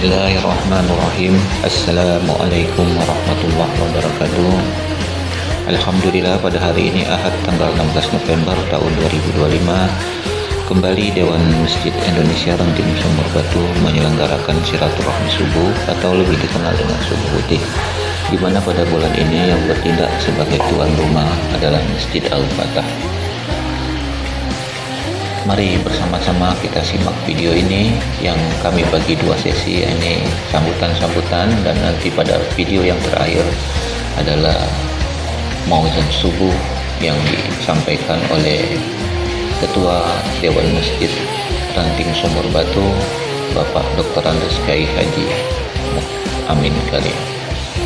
Bismillahirrahmanirrahim. Assalamualaikum warahmatullahi wabarakatuh. Alhamdulillah, pada hari ini Ahad tanggal 16 November tahun 2025 kembali Dewan Masjid Indonesia Ranting Sumur Batu menyelenggarakan silaturahmi subuh atau lebih dikenal dengan subuh putih, di mana pada bulan ini yang bertindak sebagai tuan rumah adalah Masjid Al-Fatah. Mari bersama-sama kita simak video ini yang kami bagi dua sesi, ini sambutan-sambutan, dan nanti pada video yang terakhir adalah mauzan subuh yang disampaikan oleh Ketua Dewan Masjid Ranting Sumur Batu, Bapak Dr. Andes Kiai Haji Amin Karim.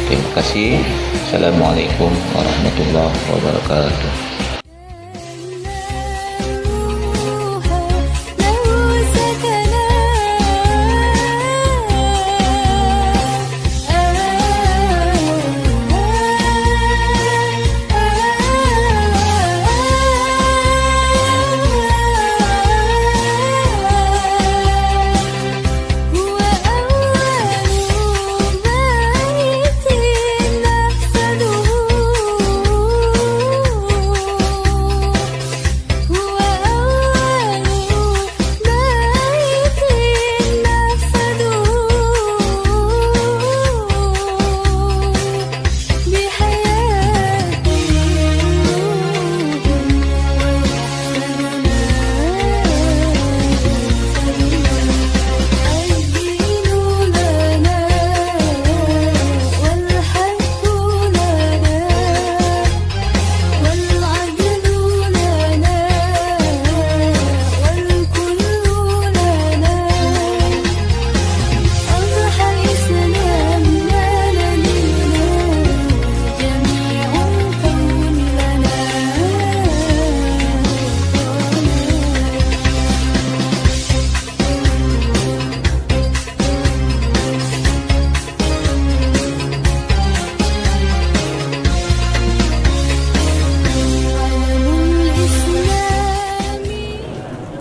Terima kasih. Assalamualaikum warahmatullahi wabarakatuh.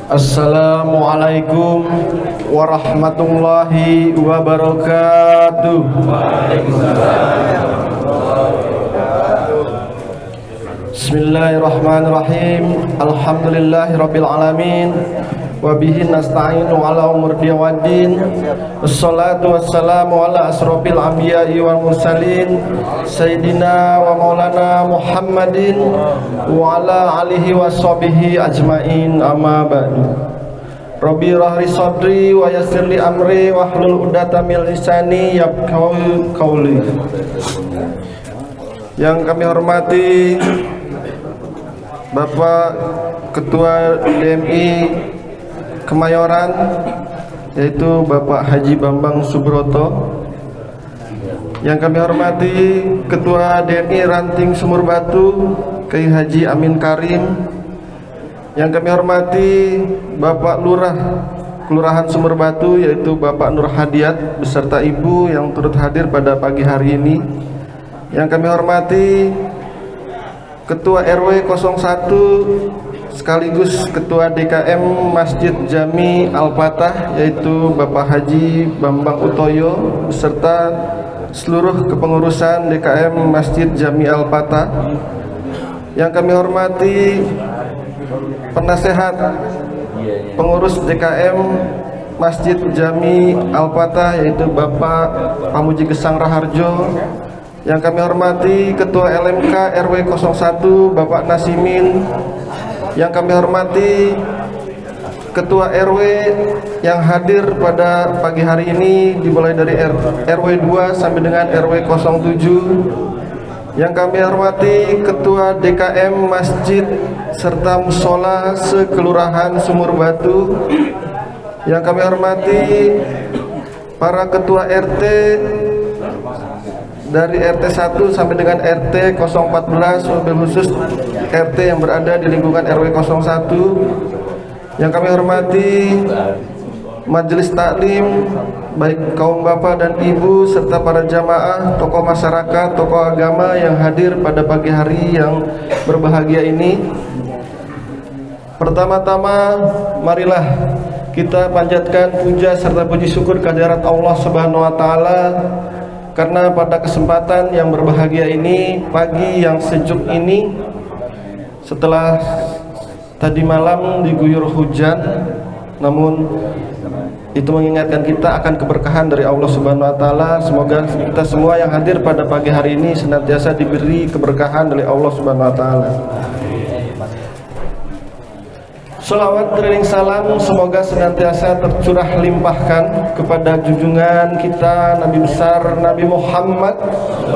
Assalamualaikum warahmatullahi wabarakatuh. Bismillahirrahmanirrahim. Alhamdulillahirabbil alamin. Wa bihi nasta'inu ala umur waddin. Wassalatu wassalamu ala asrofil anbiya'i wal mursalin Sayyidina wa maulana Muhammadin wa ala alihi wa sahbihi ajmain, amma ba'du. Rabbi rahri sadri wa yassirli amri wa hlul uqdatam min lisani yafqahu qawli. Yang kami hormati Bapak Ketua DMI Kemayoran, yaitu Bapak Haji Bambang Subroto. Yang kami hormati Ketua DMI Ranting Sumur Batu, Kiai Haji Amin Karim. Yang kami hormati Bapak Lurah Kelurahan Sumur Batu, yaitu Bapak Nur Hadiat beserta Ibu yang turut hadir pada pagi hari ini. Yang kami hormati Ketua RW 01 sekaligus Ketua DKM Masjid Jami Al-Fatah, yaitu Bapak Haji Bambang Utoyo beserta seluruh kepengurusan DKM Masjid Jami Al-Fatah. Yang kami hormati penasehat pengurus DKM Masjid Jami Al-Fatah, yaitu Bapak Pamuji Gesang Raharjo. Yang kami hormati Ketua LMK RW 01 Bapak Nasimin. Yang kami hormati Ketua RW yang hadir pada pagi hari ini, dimulai dari RW 2 sampai dengan RW 07. Yang kami hormati Ketua DKM Masjid serta Musola sekelurahan Sumur Batu. Yang kami hormati para Ketua RT dari RT 1 sampai dengan RT 014, mobil khusus RT yang berada di lingkungan RW 01. Yang kami hormati majelis taklim, baik kaum bapak dan ibu serta para jamaah, tokoh masyarakat, tokoh agama yang hadir pada pagi hari yang berbahagia ini. Pertama-tama marilah kita panjatkan puja serta puji syukur kehadirat Allah Subhanahu wa taala karena pada kesempatan yang berbahagia ini, pagi yang sejuk ini, setelah tadi malam diguyur hujan, namun itu mengingatkan kita akan keberkahan dari Allah Subhanahu wa taala. Semoga kita semua yang hadir pada pagi hari ini senantiasa diberi keberkahan dari Allah Subhanahu wa taala. Sholawat keliling salam semoga senantiasa tercurah limpahkan kepada junjungan kita Nabi besar Nabi Muhammad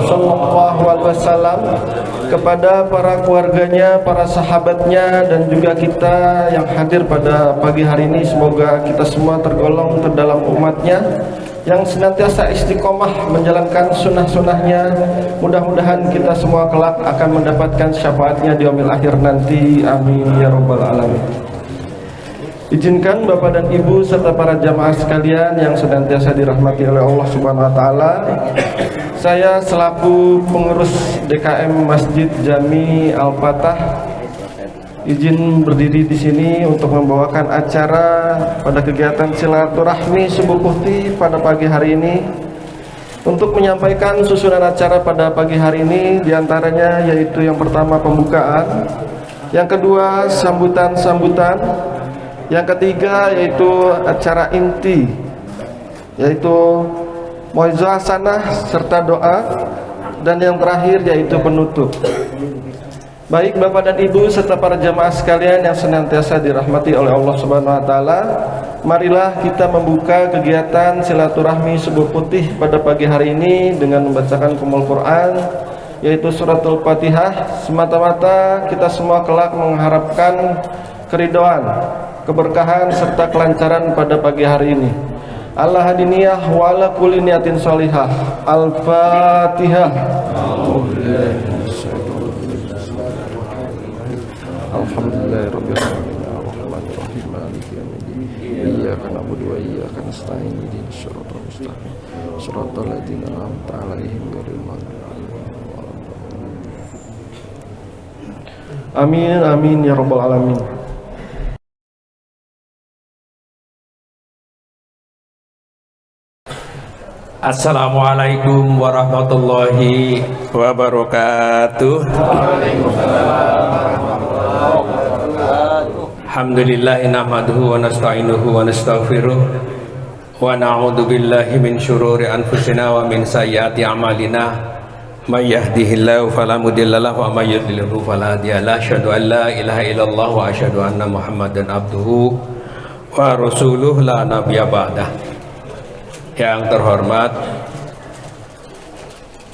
Sallallahu Alaihi Wasallam, kepada para keluarganya, para sahabatnya, dan juga kita yang hadir pada pagi hari ini. Semoga kita semua tergolong terdalam umatnya yang senantiasa istiqomah menjalankan sunnah-sunnahnya. Mudah-mudahan kita semua kelak akan mendapatkan syafaatnya di yaumil akhir nanti. Amin ya rabbal alamin. Izinkan Bapak dan Ibu serta para jamaah sekalian yang senantiasa dirahmati oleh Allah Subhanahu wa taala, saya selaku pengurus DKM Masjid Jami Al-Fatah izin berdiri di sini untuk membawakan acara pada kegiatan silaturahmi Subuh Putih pada pagi hari ini. Untuk menyampaikan susunan acara pada pagi hari ini diantaranya yaitu yang pertama pembukaan, yang kedua sambutan-sambutan, yang ketiga yaitu acara inti, yaitu moizah hasanah serta doa, dan yang terakhir yaitu penutup. Baik Bapak dan Ibu serta para jamaah sekalian yang senantiasa dirahmati oleh Allah Subhanahu wa taala, marilah kita membuka kegiatan silaturahmi Subuh Putih pada pagi hari ini dengan membacakan Ummul Quran, yaitu suratul Fatihah. Semata-mata kita semua kelak mengharapkan keridhaan, keberkahan serta kelancaran pada pagi hari ini. Allah hadiniyah wa ala kulli niyatin sholihah. Al-Fatihah. Alhamdulillahirabbil alamin arrahmanir rahim maliki yaumiddin iyyaka na'budu wa iyyaka nasta'in ihdinas siratal mustaqim siratal ladzina an'amta 'alaihim ghairil maghdubi 'alaihim waladdallin. Amin amin ya rabbal alamin. Assalamualaikum warahmatullahi wabarakatuh. Alhamdulillah nahmaduhu wa nasta'inuhu wa nastaghfiruh wa na'udzu billahi min syururi anfusina wa min sayyiati a'malina. May yahdihillahu fala mudhillalahu wa may yudlilhu fala hadiyalah. Asyhadu an la ilaha illallah wa asyhadu anna Muhammadan abduhu wa rasuluh la nabiyya ba'dah. Yang terhormat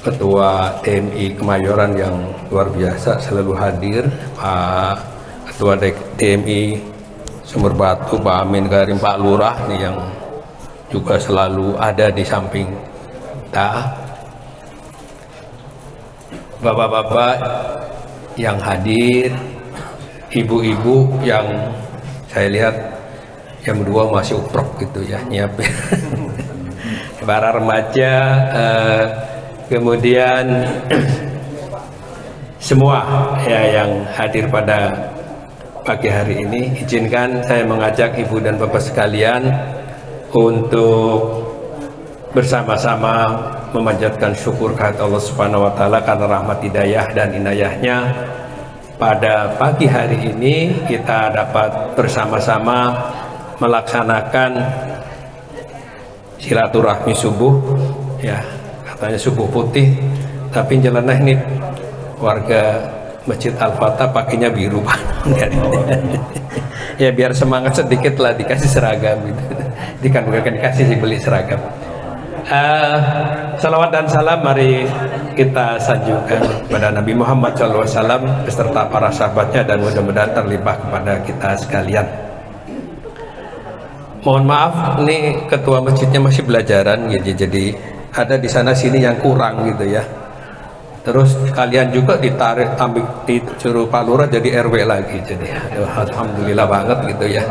Ketua TMI Kemayoran yang luar biasa selalu hadir, Pak Ketua TMI Sumber Batu, Pak Amin Karim, Pak Lurah nih yang juga selalu ada di samping kita, bapak-bapak yang hadir, ibu-ibu yang saya lihat jam 2 masih uprok gitu ya nyiapin para remaja, kemudian semua ya yang hadir pada pagi hari ini. Izinkan saya mengajak ibu dan bapak sekalian untuk bersama-sama memanjatkan syukur kehadirat Allah Subhanahu wa taala karena rahmat hidayah dan inayahnya. Pada pagi hari ini kita dapat bersama-sama melaksanakan silaturahmi subuh, ya katanya subuh putih, tapi jalannya ini warga Masjid Al-Fatah pakainya biru Pak. Ya biar semangat sedikit lah, dikasih seragam gitu. Dikasih beli seragam. Salawat dan salam mari kita sanjungkan kepada Nabi Muhammad SAW beserta para sahabatnya, dan mudah-mudahan terlimpah kepada kita sekalian. Mohon maaf, ini ketua masjidnya masih belajaran gitu, jadi ada di sana sini yang kurang gitu ya. Terus kalian juga ditarik, disuruh Pak Lurah jadi RW lagi, jadi aduh, alhamdulillah banget gitu ya.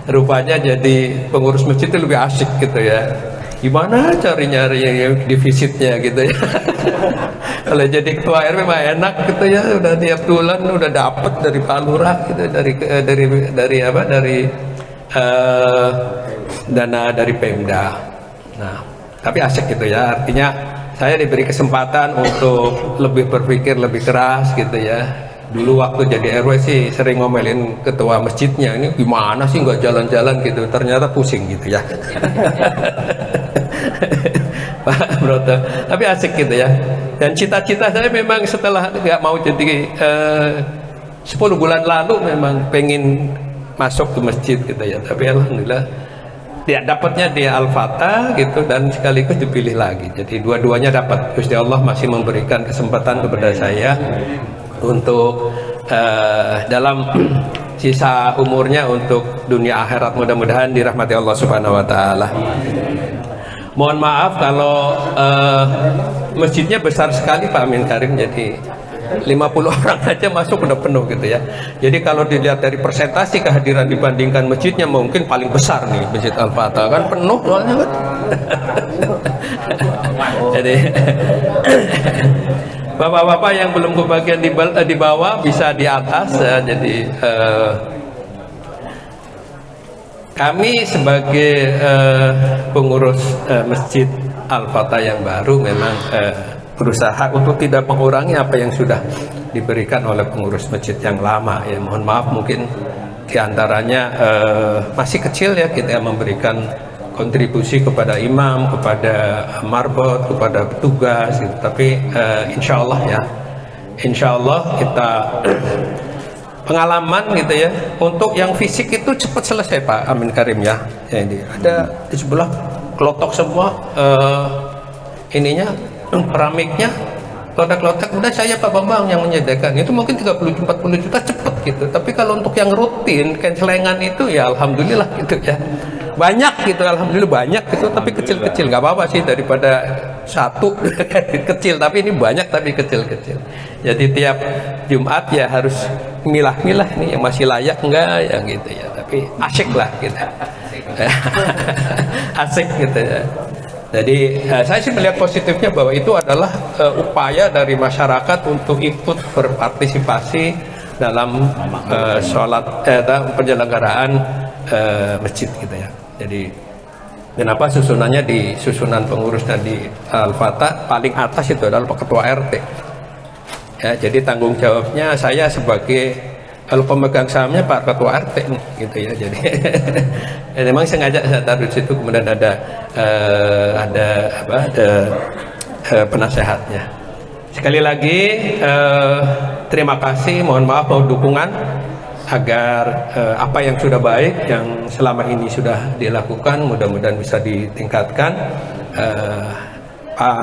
Rupanya jadi pengurus masjid itu lebih asik gitu ya. Gimana cari nyari yang divizitnya gitu ya. Kalau jadi ketua RW mah enak gitu ya, udah tiap bulan udah dapet dari Pak Lurah gitu, dari dana dari Pemda. Nah, tapi asik gitu ya, artinya saya diberi kesempatan untuk lebih berpikir lebih keras gitu ya. Dulu waktu jadi RW sih sering ngomelin ketua masjidnya, ini gimana sih nggak jalan-jalan gitu, ternyata pusing gitu ya. Pak Broto, tapi asik gitu ya. Dan cita-cita saya memang setelah nggak mau jadi 10 bulan lalu memang pengen masuk ke masjid gitu ya, tapi alhamdulillah dia dapatnya di Al-Fatah gitu, dan sekaligus dipilih lagi. Jadi dua-duanya dapat. Gusti Allah masih memberikan kesempatan kepada saya untuk dalam sisa umurnya untuk dunia akhirat, mudah-mudahan dirahmati Allah Subhanahu wa taala. Mohon maaf kalau masjidnya besar sekali Pak Amin Karim, jadi 50 orang aja masuk udah penuh gitu ya. Jadi kalau dilihat dari persentase kehadiran dibandingkan masjidnya, mungkin paling besar nih Masjid Al-Fatah, kan penuh soalnya kan. Jadi bapak-bapak yang belum kebagian di bawah bisa di atas ya. Jadi kami sebagai pengurus Masjid Al-Fatah yang baru memang berusaha untuk tidak mengurangi apa yang sudah diberikan oleh pengurus masjid yang lama ya. Mohon maaf mungkin diantaranya masih kecil ya, kita memberikan kontribusi kepada imam, kepada marbot, kepada petugas gitu. Tapi insya Allah ya, insya Allah kita pengalaman gitu ya, untuk yang fisik itu cepat selesai Pak Amin Karim ya. Jadi ada di sebelah kelotok semua ininya, keramiknya, klotek-klotek, udah saya Pak Bambang yang menyediakan. Itu mungkin 30-40 juta cepet gitu. Tapi kalau untuk yang rutin cancelengan itu ya alhamdulillah gitu ya, banyak gitu, alhamdulillah banyak gitu, tapi kecil-kecil nggak apa-apa sih, daripada satu kecil tapi ini banyak tapi kecil-kecil. Jadi tiap Jumat ya harus milah-milah nih yang masih layak enggak ya gitu ya, tapi asik lah gitu. Asik gitu ya. Jadi saya sih melihat positifnya bahwa itu adalah upaya dari masyarakat untuk ikut berpartisipasi dalam penyelenggaraan masjid gitu ya. Jadi kenapa susunannya di susunan pengurusnya di Al-Fatah paling atas itu adalah Ketua RT ya, jadi tanggung jawabnya saya sebagai, kalau pemegang sahamnya Pak Ketua RT nih, gitu ya. Jadi memang sengaja saya taruh di situ, kemudian ada penasehatnya. Sekali lagi terima kasih, mohon maaf, mohon dukungan agar apa yang sudah baik yang selama ini sudah dilakukan mudah-mudahan bisa ditingkatkan. Pak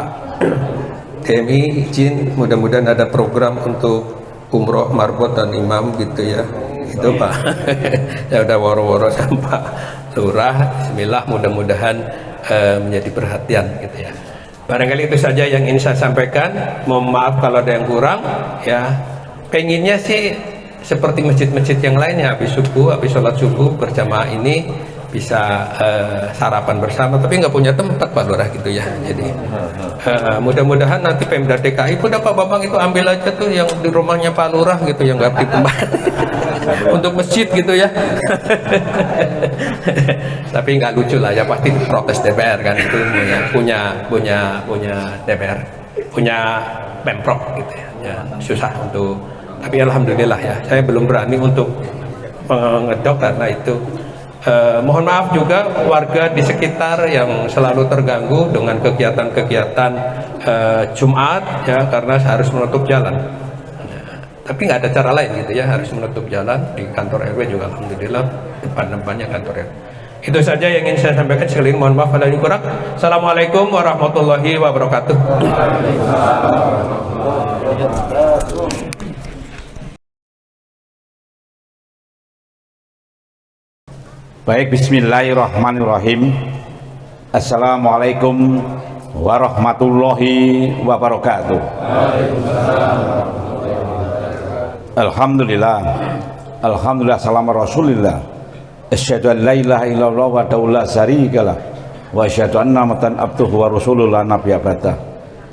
TMI izin, mudah-mudahan ada program untuk umroh marbot dan imam gitu ya, itu Pak. Ya udah woro-woro sama Pak Lurah, bismillah, mudah-mudahan menjadi perhatian gitu ya. Barangkali itu saja yang ingin saya sampaikan. Mohon maaf kalau ada yang kurang ya. Pengennya sih seperti masjid-masjid yang lainnya, habis sholat subuh berjamaah ini bisa sarapan bersama, tapi nggak punya tempat Pak Lurah gitu ya. Jadi mudah-mudahan nanti Pemda DKI, udah Pak Bambang itu ambil aja tuh yang di rumahnya Pak Lurah gitu, yang nggak ditambah untuk masjid gitu ya. Tapi nggak lucu lah ya, pasti protes DPR kan, itu punya DPR, punya Pemprov gitu ya, susah untuk. Tapi alhamdulillah ya, saya belum berani untuk mengedok karena itu. Mohon maaf juga warga di sekitar yang selalu terganggu dengan kegiatan-kegiatan Jumat ya, karena harus menutup jalan. Tapi nggak ada cara lain gitu ya, harus menutup jalan. Di kantor RW juga alhamdulillah depan-depannya kantor RW. Itu saja yang ingin saya sampaikan. Sekali lagi mohon maaf kalau ada yang kurang. Assalamualaikum warahmatullahi wabarakatuh. Baik, bismillahirrahmanirrahim. Assalamualaikum warahmatullahi wabarakatuh. Alhamdulillah, alhamdulillah, salam rasulillah. Asyhadu an la ilaha illallah wa la syarikalah wa asyhadu anna muhammadan abduhu wa rasulullah nabiyya ba'da.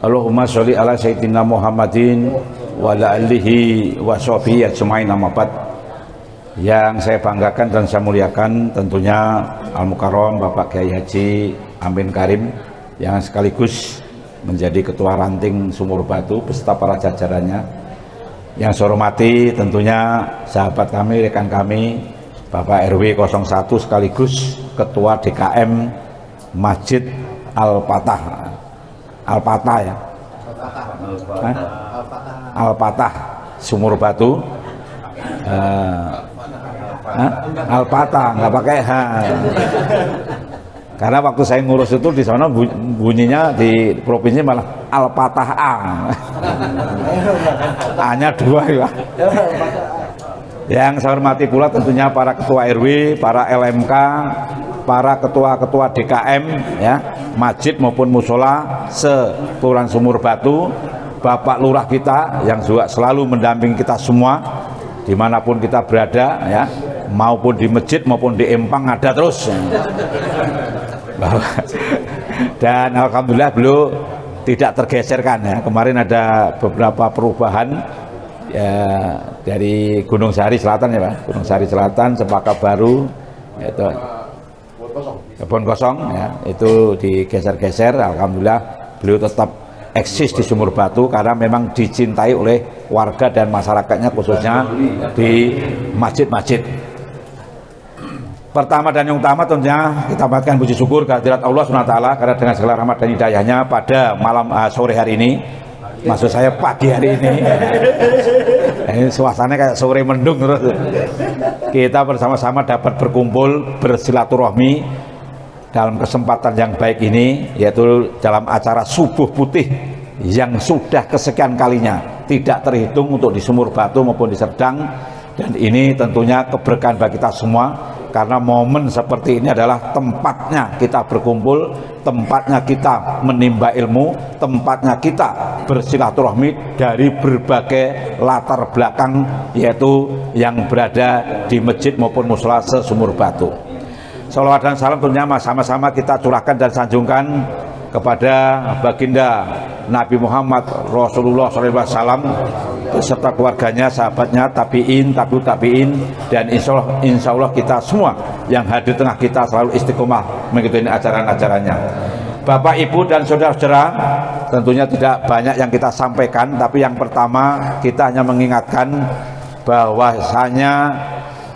Allahumma sholli ala sayyidina Muhammadin wa ala alihi wa sahbihi ajmain, amma ba'd. Yang saya banggakan dan saya muliakan tentunya Al-Mukarram Bapak Kiai Haji Amin Karim yang sekaligus menjadi Ketua Ranting Sumur Batu beserta para jajarannya. Yang saya hormati tentunya sahabat kami, rekan kami, Bapak RW 01 sekaligus Ketua DKM Masjid Al-Fatah. Al-Fatah ya? Al-Fatah Sumur Batu. Al-Fatah, nggak pakai H. Karena waktu saya ngurus itu di sana bunyinya di provinsi malah Al-Fatah A. A-nya 2 ya. Yang saya hormati pula tentunya para ketua RW, para LMK, para ketua-ketua DKM ya, masjid maupun musola se-Kelurahan Sumur Batu, Bapak Lurah kita yang juga selalu mendampingi kita semua dimanapun kita berada ya, maupun di masjid maupun di empang ada terus. Dan alhamdulillah beliau tidak tergeserkan ya. Kemarin ada beberapa perubahan ya, dari Gunung Sahari Selatan ya Pak, Gunung Sahari Selatan, Cempaka Baru, itu Kebon Kosong ya, itu digeser-geser. Alhamdulillah beliau tetap eksis di Sumur Batu karena memang dicintai oleh warga dan masyarakatnya, khususnya di masjid-masjid. Pertama dan yang utama tentunya kita panjatkan puji syukur kehadirat Allah SWT karena dengan segala rahmat dan hidayahnya pada malam sore hari ini, maksud saya pagi hari ini, ini suasananya kayak sore mendung terus. Kita bersama-sama dapat berkumpul bersilaturahmi dalam kesempatan yang baik ini, yaitu dalam acara Subuh Putih yang sudah kesekian kalinya, tidak terhitung untuk di Sumur Batu maupun di Serdang. Dan ini tentunya keberkahan bagi kita semua, karena momen seperti ini adalah tempatnya kita berkumpul, tempatnya kita menimba ilmu, tempatnya kita bersilaturahmi dari berbagai latar belakang, yaitu yang berada di masjid maupun musola se-Sumur Batu. Salawat dan salam tentunya sama-sama kita curahkan dan sanjungkan kepada baginda Nabi Muhammad Rasulullah SAW beserta keluarganya, sahabatnya, tabi'in, tabi'in, dan insya Allah kita semua yang hadir tengah kita selalu istiqomah mengikuti ajaran-ajarannya. Bapak, Ibu, dan saudara-saudara, tentunya tidak banyak yang kita sampaikan, tapi yang pertama kita hanya mengingatkan bahwasanya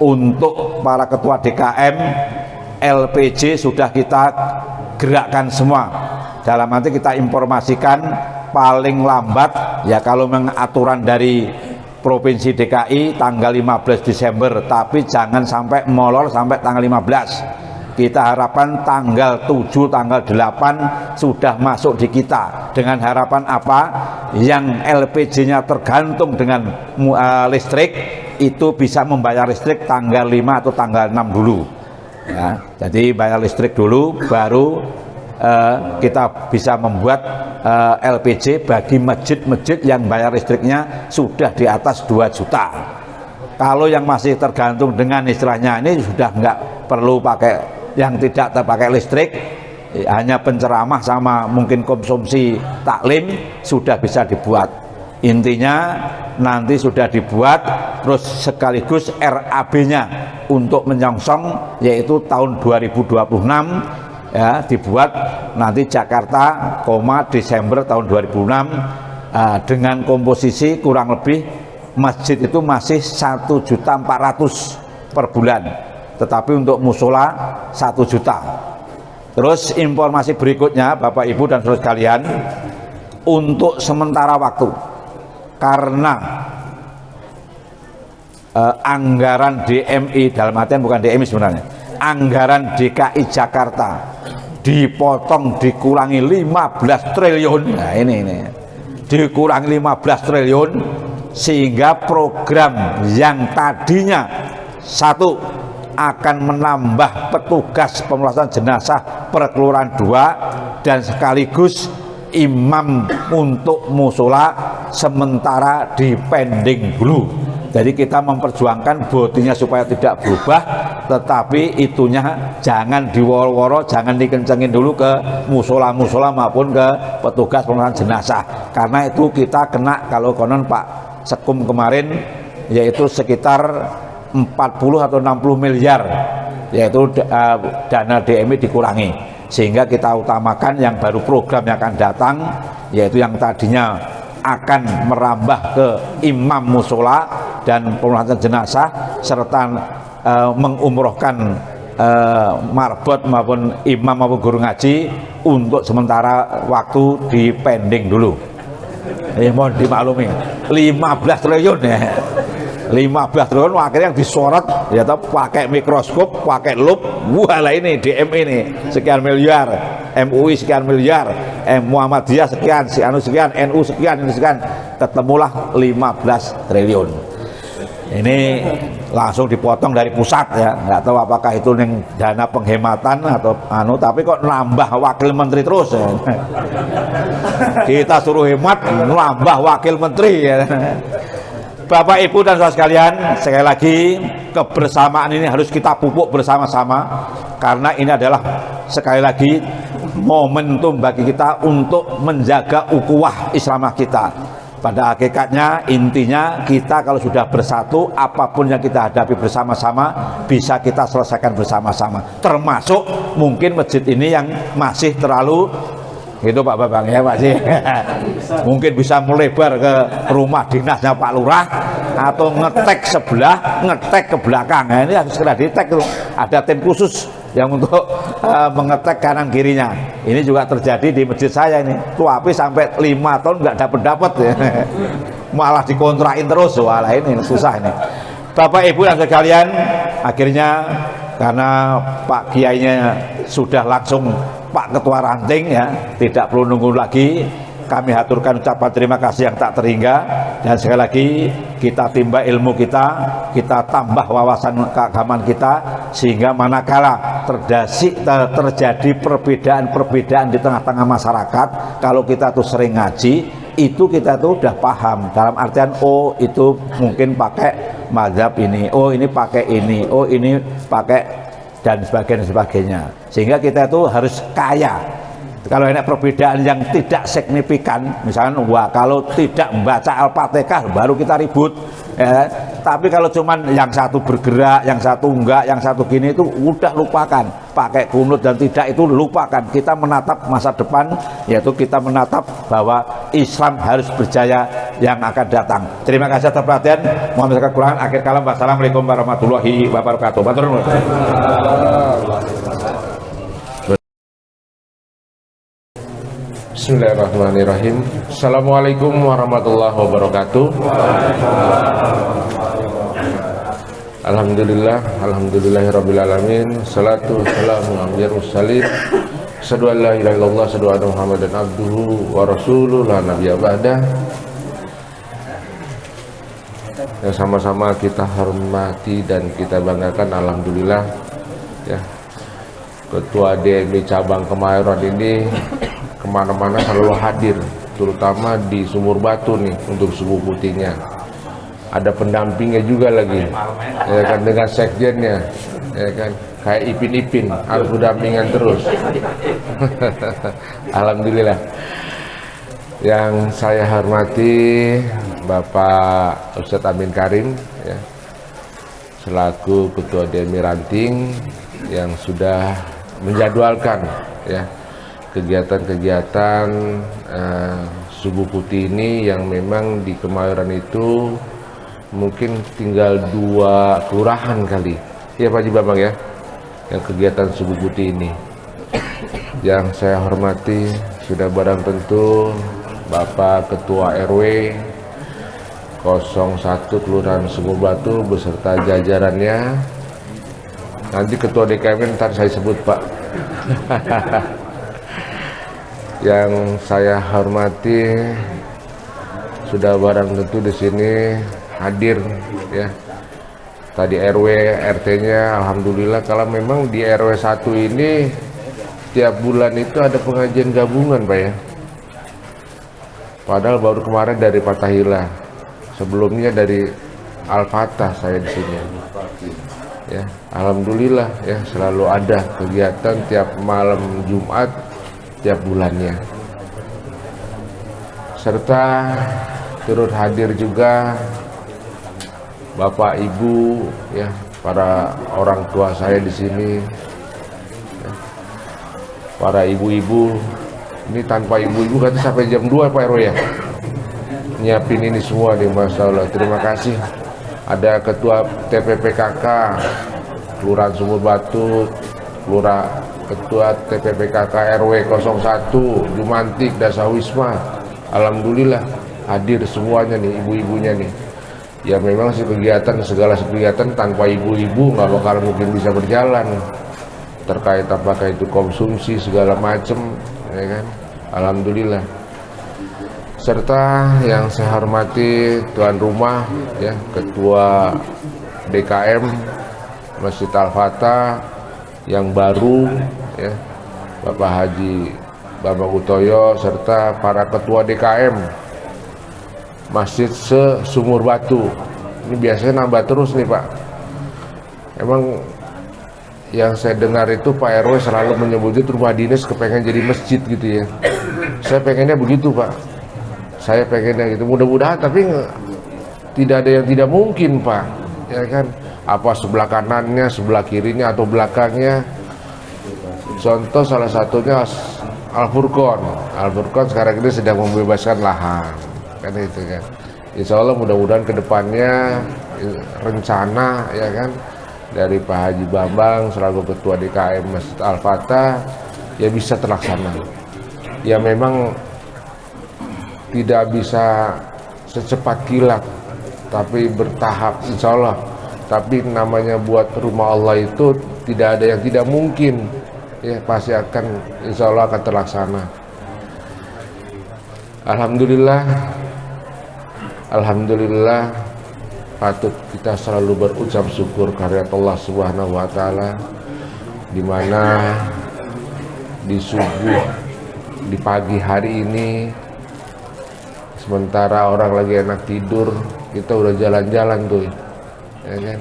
untuk para ketua DKM, LPJ sudah kita gerakkan semua. Dalam nanti kita informasikan paling lambat ya, kalau mengaturan dari Provinsi DKI tanggal 15 Desember, tapi jangan sampai molor sampai tanggal 15. Kita harapkan tanggal 7, tanggal 8 sudah masuk di kita. Dengan harapan apa? Yang LPG-nya tergantung dengan listrik, itu bisa membayar listrik tanggal 5 atau tanggal 6 dulu. Ya, jadi bayar listrik dulu, baru kita bisa membuat LPG bagi masjid-masjid yang bayar listriknya sudah di atas 2 juta. Kalau yang masih tergantung dengan istilahnya ini sudah nggak perlu pakai, yang tidak terpakai listrik, hanya penceramah sama mungkin konsumsi taklim sudah bisa dibuat. Intinya nanti sudah dibuat, terus sekaligus RAB-nya untuk menyongsong, yaitu tahun 2026 ya, dibuat nanti Jakarta, Desember tahun 2006 dengan komposisi kurang lebih masjid itu masih 1.400.000 per bulan, tetapi untuk musola 1 juta. Terus informasi berikutnya Bapak Ibu dan saudara sekalian, untuk sementara waktu karena anggaran DMI, dalam artian bukan DMI sebenarnya, anggaran DKI Jakarta dipotong, dikurangi 15 triliun. Nah ini dikurangi 15 triliun, sehingga program yang tadinya satu akan menambah petugas pemulasaran jenazah per kelurahan 2 dan sekaligus imam untuk musola sementara dipending dulu. Jadi kita memperjuangkan botinya supaya tidak berubah, tetapi itunya jangan diworo-woro, jangan dikencengin dulu ke musola-musola maupun ke petugas pemulasaran jenazah. Karena itu kita kena, kalau konon Pak Sekum kemarin, yaitu sekitar 40 atau 60 miliar, yaitu dana DMI dikurangi, sehingga kita utamakan yang baru program yang akan datang, yaitu yang tadinya akan merambah ke imam musola dan pengurusan jenazah serta mengumrohkan marbot maupun imam maupun guru ngaji untuk sementara waktu di pending dulu. Mohon dimaklumi 15 triliun ya. 15 triliun akhirnya yang disorot ya pakai mikroskop, pakai lup, wah lah ini DMI ini sekian miliar, MUI sekian miliar, Muhammadiyah sekian, si anu sekian, NU sekian, ini sekian, ketemulah 15 triliun. Ini langsung dipotong dari pusat ya, nggak tahu apakah itu dana penghematan atau anu, tapi kok nambah wakil menteri terus ya. Kita suruh hemat, nambah wakil menteri ya. Bapak Ibu dan saudara sekalian, sekali lagi kebersamaan ini harus kita pupuk bersama-sama, karena ini adalah sekali lagi momentum bagi kita untuk menjaga ukhuwah Islamah kita. Pada hakikatnya intinya kita kalau sudah bersatu, apapun yang kita hadapi bersama-sama bisa kita selesaikan bersama-sama, termasuk mungkin masjid ini yang masih terlalu itu Pak Babang ya Pak sih mungkin bisa melebar ke rumah dinasnya Pak Lurah atau ngetek sebelah, ngetek ke belakang. Nah, ini harus segera ditek tuh. Ada tim khusus yang untuk mengetek kanan kirinya. Ini juga terjadi di masjid saya ini. Tuh api sampai 5 tahun nggak dapat ya. Malah dikontrakin terus. Wah ini susah ini. Bapak Ibu dan sekalian, akhirnya karena Pak Kiainya sudah langsung Pak Ketua Ranting ya, tidak perlu nunggu lagi, kami haturkan ucapan terima kasih yang tak terhingga, dan sekali lagi kita timba ilmu kita tambah wawasan keagamaan kita, sehingga manakala terjadi perbedaan-perbedaan di tengah-tengah masyarakat, kalau kita tuh sering ngaji, itu kita tuh udah paham, dalam artian oh itu mungkin pakai mazhab ini, oh ini pakai ini, oh ini pakai dan sebagainya, sehingga kita itu harus kaya. Kalau ada perbedaan yang tidak signifikan, misalnya wah kalau tidak membaca Al-Fatihah baru kita ribut ya. Tapi kalau cuman yang satu bergerak, yang satu enggak, yang satu gini, itu udah lupakan, pakai kunut dan tidak, itu lupakan. Kita menatap masa depan, yaitu kita menatap bahwa Islam harus berjaya yang akan datang. Terima kasih atas perhatian. Mohon maaf kekurangan. Akhir kalam, wassalamualaikum warahmatullahi wabarakatuh. Bismillahirrahmanirrahim. Assalamualaikum warahmatullahi wabarakatuh. Alhamdulillahirrabbilalamin. Salatu wassalamu ala mursalin. Asyhadu an la ilaha illallah, asyhadu anna Muhammadan abduhu wa rasuluhu la nabiyya ba'dah. Yang sama-sama kita hormati dan kita banggakan, alhamdulillah ya, Ketua DMI cabang Kemayoran ini kemana-mana selalu hadir, terutama di Sumur Batu nih untuk subuh putihnya. Ada pendampingnya juga lagi, ya kan, dengan sekjennya, ya kan, kayak Ipin harus berdampingan terus. Alhamdulillah. Yang saya hormati Bapak Ustadz Amin Karim ya, selaku Ketua DMI Ranting yang sudah menjadwalkan ya kegiatan-kegiatan subuh putih ini, yang memang di Kemayoran itu mungkin tinggal 2 kelurahan kali ya Pak Haji Bambang ya, yang kegiatan subuh putih ini. Yang saya hormati sudah barang tentu Bapak Ketua RW 01 Kelurahan Sumur Batu beserta jajarannya. Nanti Ketua DKM ntar saya sebut Pak. Yang saya hormati sudah barang tentu di sini hadir ya. Tadi RW RT-nya alhamdulillah, kalau memang di RW 1 ini tiap bulan itu ada pengajian gabungan Pak ya. Padahal baru kemarin dari Fatahillah, sebelumnya dari Al-Fatah saya di sini. Ya, alhamdulillah ya, selalu ada kegiatan tiap malam Jumat tiap bulannya. Serta turut hadir juga Bapak Ibu, ya, para orang tua saya di sini, ya, para ibu-ibu. Ini tanpa ibu-ibu kan sampai jam 2 Pak RW ya, nyiapin ini semua nih, Masya Allah. Terima kasih. Ada Ketua TPPKK Kelurahan Sumur Batu, Ketua TPPKK RW 01 Jumantik Dasawisma. Alhamdulillah hadir semuanya nih, ibu-ibunya nih. Ya memang sih segala kegiatan tanpa ibu-ibu nggak bakal mungkin bisa berjalan, terkait apakah itu konsumsi segala macem, ya kan. Alhamdulillah. Serta yang saya hormati tuan rumah, ya, Ketua DKM Masjid Al-Fatah yang baru, ya, Bapak Haji Bambang Utoyo, serta para ketua DKM Masjid Sumur Batu. Ini biasanya nambah terus nih Pak. Emang yang saya dengar itu Pak RW selalu menyebut itu rumah dinas kepengen jadi masjid gitu ya. Saya pengennya begitu Pak. Saya pengennya gitu. Mudah-mudahan, tapi tidak ada yang tidak mungkin Pak. Ya kan? Apa sebelah kanannya, sebelah kirinya, atau belakangnya. Contoh salah satunya Al-Furqon. Al-Furqon sekarang ini sedang membebaskan lahan. Kan itu kan. Insya Allah mudah-mudahan kedepannya rencana, ya kan, dari Pak Haji Bambang selaku Ketua DKM Masjid Al-Fatah ya bisa terlaksana. Ya memang tidak bisa secepat kilat, tapi bertahap insya Allah. Tapi namanya buat rumah Allah itu tidak ada yang tidak mungkin, ya pasti akan insya Allah akan terlaksana. Alhamdulillah, patut kita selalu berucap syukur karya Allah Subhanahu wa taala, di mana di subuh, di pagi hari ini, sementara orang lagi enak tidur, kita udah jalan-jalan tuh, ya kan.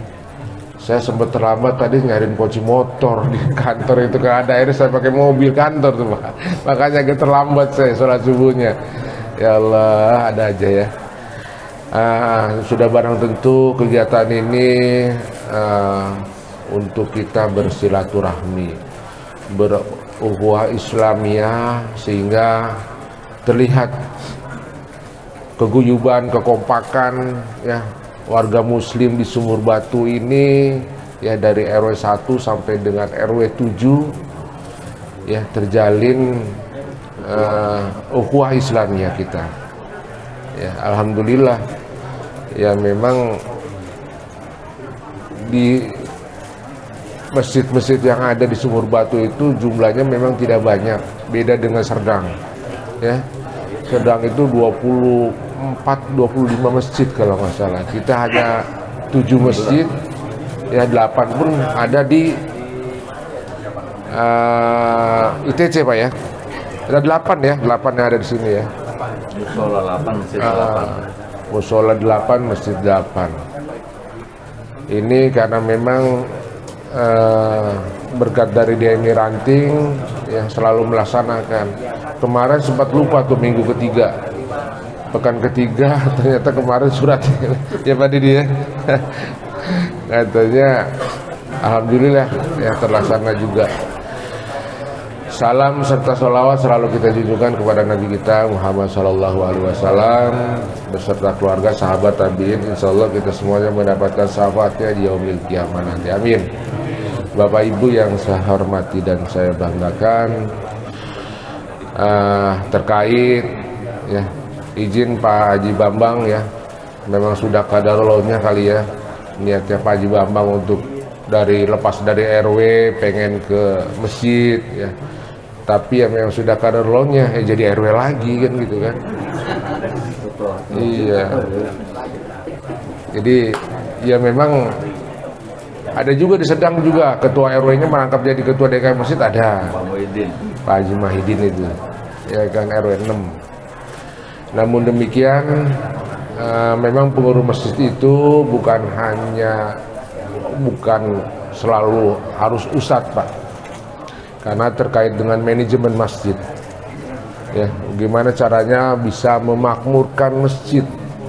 Saya sempat terlambat tadi nyariin kunci motor di kantor itu, kan ada akhirnya saya pakai mobil kantor tuh Pak. Makanya agak terlambat saya sholat subuhnya. Ya Allah, ada aja ya. Sudah barang tentu kegiatan ini untuk kita bersilaturahmi, berukhuwah Islamiyah, sehingga terlihat keguyuban, kekompakan, ya, warga muslim di Sumur Batu ini, ya, dari RW 1 sampai dengan RW 7, ya, terjalin ukhuwah Islamiyah kita. Ya, alhamdulillah. Ya memang di masjid-masjid yang ada di Sumur Batu itu jumlahnya memang tidak banyak, beda dengan Serdang. Ya, Serdang itu 24-25 masjid kalau nggak salah. Kita hanya 7 masjid, ya 8 pun ada di ITC Pak ya. Ada 8 ya, 8 yang ada di sini ya. Musola 8, masjid 8. Musola 8, masjid 8. Ini karena memang berkat dari DMI Ranting yang selalu melaksanakan. Kemarin sempat lupa tuh minggu ketiga, pekan ketiga, ternyata kemarin surat ya Pak Didi ya. Katanya alhamdulillah ya terlaksana juga. Salam serta sholawat selalu kita junjungkan kepada Nabi kita Muhammad SAW beserta keluarga, sahabat, tabiin. Insya Allah kita semuanya mendapatkan syafaatnya di yaumil qiyamah nanti. Amin. Bapak Ibu yang saya hormati dan saya banggakan, terkait ya izin Pak Haji Bambang, ya memang sudah kadarulahnya kali ya niatnya Pak Haji Bambang untuk lepas dari RW pengen ke masjid ya. Tapi ya memang sudah kadarulahnya jadi RW lagi kan gitu kan. Iya. Jadi ya memang ada juga di Sedang juga ketua RW-nya merangkap jadi ketua DKM masjid ada. Pak Haji Mahidin itu. Ya kan RW 6. Namun demikian memang pengurus masjid itu bukan selalu harus ustadz Pak, karena terkait dengan manajemen masjid ya, gimana caranya bisa memakmurkan masjid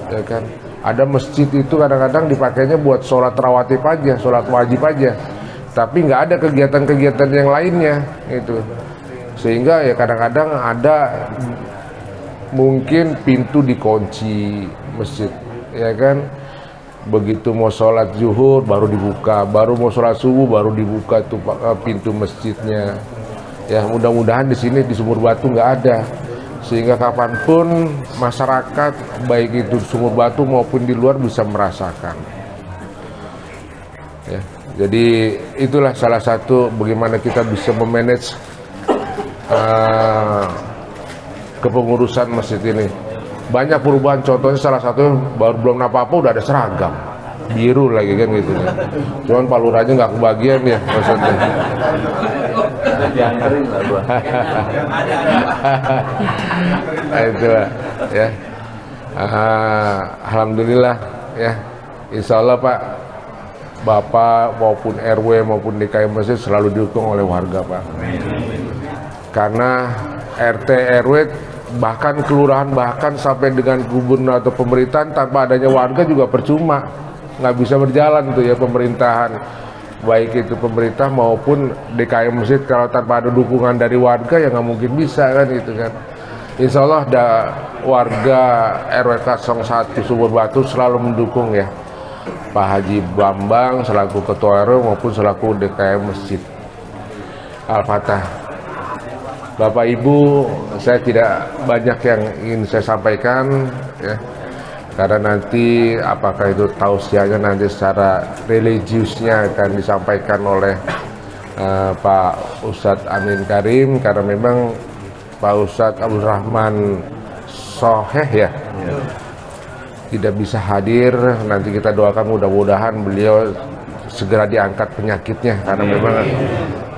ya kan, Ada masjid itu kadang-kadang dipakainya buat sholat rawatib aja, sholat wajib aja, tapi nggak ada kegiatan-kegiatan yang lainnya itu. Sehingga ya kadang-kadang ada mungkin pintu dikunci masjid, ya kan. Begitu mau sholat zuhur baru dibuka, baru mau sholat subuh baru dibuka tuh pintu masjidnya. Ya mudah-mudahan di sini di Sumur Batu nggak ada, sehingga kapanpun masyarakat baik itu Sumur Batu maupun di luar bisa merasakan. Ya, jadi itulah salah satu bagaimana kita bisa memanage kepengurusan masjid ini. Banyak perubahan, contohnya salah satu baru belum apa-apa udah ada seragam biru lagi kan gitu. Cuman Pak Lurahnya nggak kebagian ya maksudnya. Itulah ya. Alhamdulillah ya. Insya Allah Pak, Bapak maupun RW maupun DKI Masjid selalu didukung oleh warga Pak. Karena RT RW bahkan kelurahan bahkan sampai dengan gubernur atau pemerintahan tanpa adanya warga juga percuma, nggak bisa berjalan tuh ya pemerintahan, baik itu pemerintah maupun DKI Masjid. Kalau tanpa ada dukungan dari warga ya nggak mungkin bisa kan gitu kan. Insya Allah ada warga RW 01 Sumur Batu selalu mendukung ya Pak Haji Bambang selaku Ketua RW maupun selaku DKI Masjid. Al-Fatah. Bapak Ibu, saya tidak banyak yang ingin saya sampaikan ya, karena nanti apakah itu tausiahnya nanti secara religiusnya akan disampaikan oleh Pak Ustadz Amin Karim, karena memang Pak Ustadz Abdul Rahman Soheh ya tidak bisa hadir. Nanti kita doakan mudah-mudahan beliau segera diangkat penyakitnya, karena memang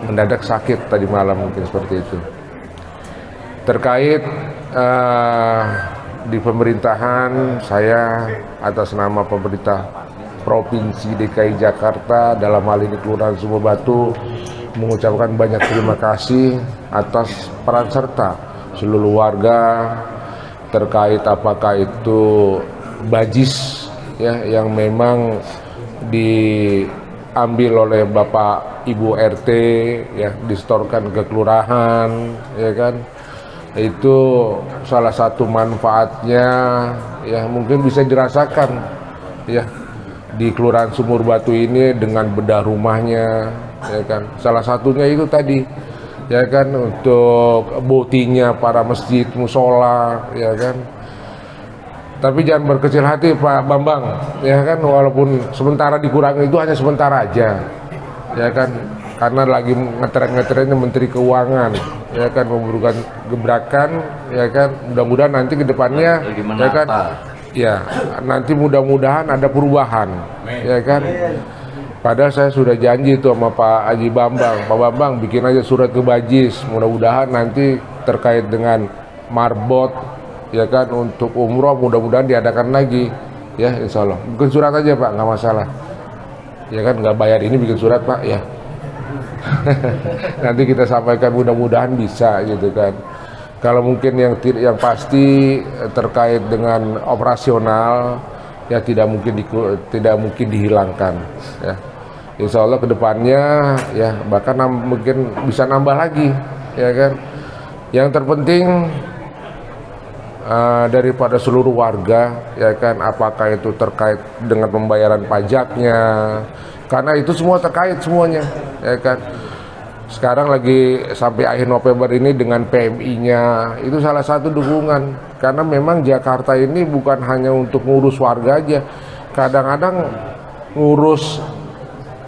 mendadak sakit tadi malam, mungkin seperti itu. Terkait di pemerintahan, saya atas nama pemerintah Provinsi DKI Jakarta dalam hal ini Kelurahan Sumur Batu mengucapkan banyak terima kasih atas peran serta seluruh warga terkait apakah itu bajis ya yang memang diambil oleh Bapak Ibu RT ya, disetorkan ke kelurahan ya kan. Itu salah satu manfaatnya ya mungkin bisa dirasakan ya di Kelurahan Sumur Batu ini dengan bedah rumahnya ya kan. Salah satunya itu tadi ya kan untuk botinya para masjid musola ya kan. Tapi jangan berkecil hati Pak Bambang ya kan, walaupun sementara dikurangi itu hanya sementara aja ya kan, karena lagi ngetren-ngetrennya Menteri Keuangan ya kan, memberikan gebrakan ya kan. Mudah-mudahan nanti ke depannya ya kan ya nanti mudah-mudahan ada perubahan ya kan. Padahal saya sudah janji itu sama Pak Haji Bambang, Pak Bambang bikin aja surat ke Bajis, mudah-mudahan nanti terkait dengan marbot ya kan untuk umroh mudah-mudahan diadakan lagi ya, insya Allah. Bikin surat aja Pak, nggak masalah ya kan, nggak bayar ini bikin surat Pak ya. Nanti kita sampaikan, mudah-mudahan bisa gitu kan. Kalau mungkin yang pasti terkait dengan operasional ya tidak mungkin dihilangkan ya. Insya Allah kedepannya ya bahkan mungkin bisa nambah lagi ya kan. Yang terpenting daripada seluruh warga ya kan, apakah itu terkait dengan pembayaran pajaknya, karena itu semua terkait semuanya ya kan. Sekarang lagi sampai akhir November ini dengan PMI-nya itu salah satu dukungan, karena memang Jakarta ini bukan hanya untuk ngurus warga aja, kadang-kadang ngurus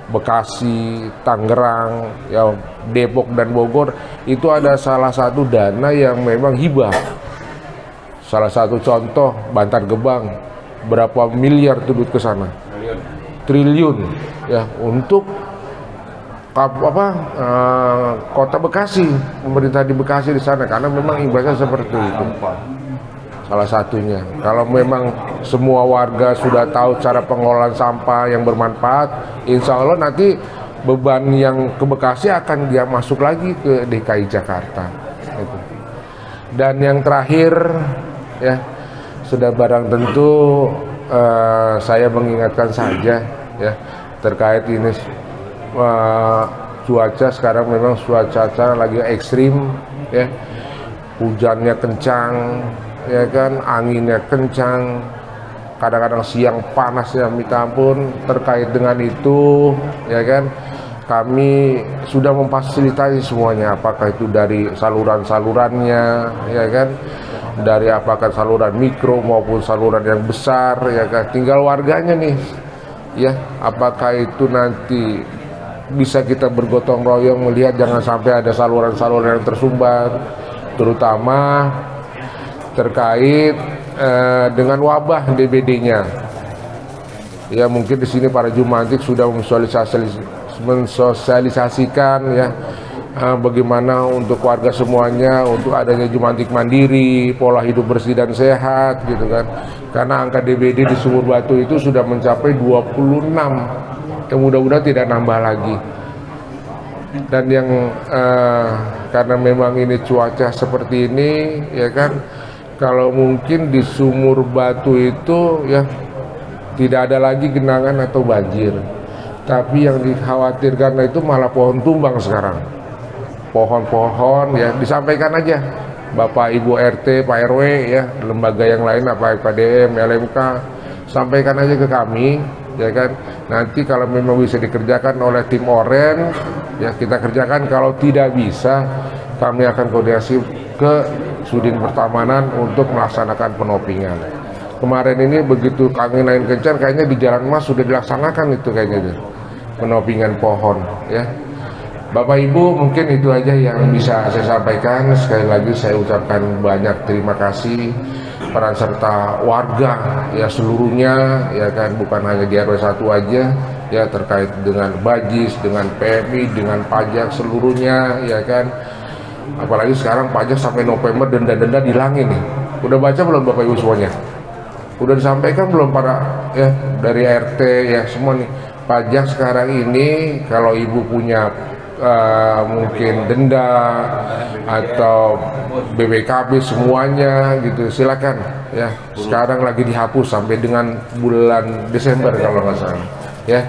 Bekasi, Tangerang, ya Depok dan Bogor itu ada salah satu dana yang memang hibah. Salah satu contoh Bantar Gebang, berapa miliar tuh duit ke sana? Triliun ya untuk kota Bekasi, pemerintah di Bekasi di sana, karena memang imbasnya seperti itu. Salah satunya, kalau memang semua warga sudah tahu cara pengelolaan sampah yang bermanfaat, insya Allah nanti beban yang ke Bekasi akan dia masuk lagi ke DKI Jakarta. Dan yang terakhir ya, sudah barang tentu saya mengingatkan saja ya terkait ini cuaca sekarang memang cuaca lagi ekstrim ya, hujannya kencang ya kan, anginnya kencang, kadang-kadang siang panasnya minta ampun. Terkait dengan itu ya kan, kami sudah memfasilitasi semuanya, apakah itu dari saluran-salurannya ya kan, dari apakah saluran mikro maupun saluran yang besar ya kan, tinggal warganya nih ya, apakah itu nanti bisa kita bergotong royong melihat jangan sampai ada saluran-saluran yang tersumbat, terutama terkait dengan wabah DBD-nya. Ya mungkin di sini para jumantik sudah mensosialisasikan ya bagaimana untuk warga semuanya untuk adanya jumantik mandiri, pola hidup bersih dan sehat gitu kan. Karena angka DBD di Sumur Batu itu sudah mencapai 26. Yang mudah-mudahan tidak nambah lagi. Dan yang karena memang ini cuaca seperti ini ya kan, kalau mungkin di Sumur Batu itu ya tidak ada lagi genangan atau banjir, tapi yang dikhawatirkan itu malah pohon tumbang sekarang. Pohon-pohon ya disampaikan aja Bapak Ibu RT, Pak RW ya, lembaga yang lain apa PDM, LMK, sampaikan aja ke kami ya kan. Nanti kalau memang bisa dikerjakan oleh tim Oren ya kita kerjakan, kalau tidak bisa kami akan koordinasi ke Sudin Pertamanan untuk melaksanakan penopingan. Kemarin ini begitu angin kencang kayaknya di Jalan Mas sudah dilaksanakan itu kayaknya penopingan pohon ya. Bapak Ibu mungkin itu aja yang bisa saya sampaikan. Sekali lagi saya ucapkan banyak terima kasih peran serta warga ya seluruhnya ya kan, bukan hanya di RW 1 aja ya, terkait dengan Bajis, dengan PMI, dengan pajak seluruhnya ya kan. Apalagi sekarang pajak sampai November denda-denda dihilangin nih. Udah baca belum Bapak Ibu semuanya? Udah disampaikan belum para ya dari RT ya semua nih, pajak sekarang ini kalau Ibu punya mungkin denda atau BPKB semuanya gitu silakan ya, sekarang lagi dihapus sampai dengan bulan Desember kalau nggak salah ya.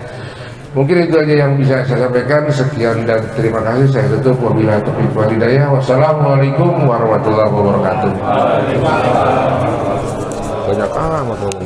Mungkin itu aja yang bisa saya sampaikan. Sekian dan terima kasih. Saya tutup. Wabillahi taufiq wal hidayah. Wassalamualaikum warahmatullahi wabarakatuh. Banyak amat.